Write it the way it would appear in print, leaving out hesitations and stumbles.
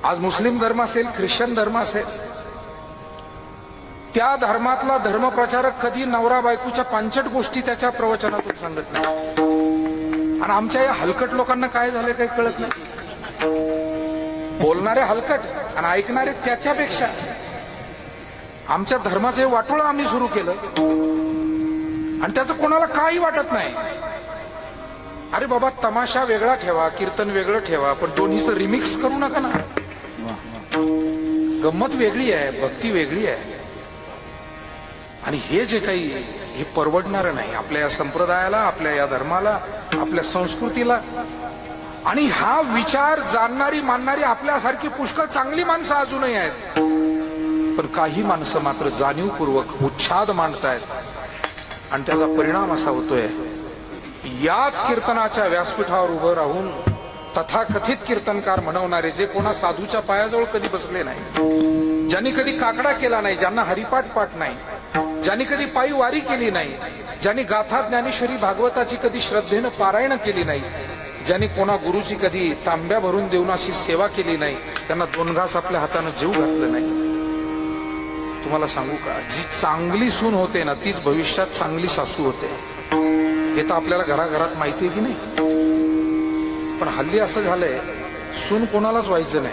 आज मुस्लिम धर्म असेल, ख्रिश्चन धर्म असेल, त्या धर्मातला धर्मप्रचारक कधी नवरा बायकोच्या पांचट गोष्टी त्याच्या प्रवचनातून सांगत नाही. आणि आमच्या या हलकट लोकांना काय झालं काही कळत नाही. बोलणारे हलकट आणि ऐकणारे त्याच्यापेक्षा. आमच्या धर्माचे वाटोळं आम्ही सुरू केलं आणि त्याचं कोणाला काही वाटत नाही. अरे बाबा, तमाशा वेगळा ठेवा, कीर्तन वेगळं ठेवा, पण दोन्हीचं रिमिक्स करू नका ना. गंमत वेगळी आहे, भक्ती वेगळी आहे. आणि हे जे काही हे परवडणारं नाही आपल्या या संप्रदायाला, आपल्या या धर्माला, आपल्या संस्कृतीला. आणि हा विचार जाणणारी मानणारी आपल्यासारखी पुष्कळ चांगली माणसं अजूनही आहेत. पण काही माणसं मात्र जाणीवपूर्वक उच्छाद मांडतायत आणि त्याचा परिणाम असा होतोय, याच कीर्तनाच्या व्यासपीठावर उभं राहून तथाकथित कीर्तनकार म्हणवणारे, जे कोणा साधूच्या पायाजवळ कधी बसले नाही, ज्यांनी कधी काकडा केला नाही, ज्यांना हरिपाठ पाठ नाही, ज्यांनी कधी पायी वारी केली नाही, ज्यांनी गाथा ज्ञानेश्वरी भागवताची कधी श्रद्धेनं पारायण केली नाही, ज्यांनी कोणा गुरुची कधी तांब्या भरून देऊन अशी सेवा केली नाही, त्यांना दोन घास आपल्या हातानं जीव घातलं नाही. तुम्हाला सांगू का, जी चांगली सून होते ना, तीच भविष्यात चांगली सासू होते. हे तर आपल्याला घराघरात माहिती आहे की नाही. पण हल्ली असं झालंय, सून कोणालाच व्हायचं नाही.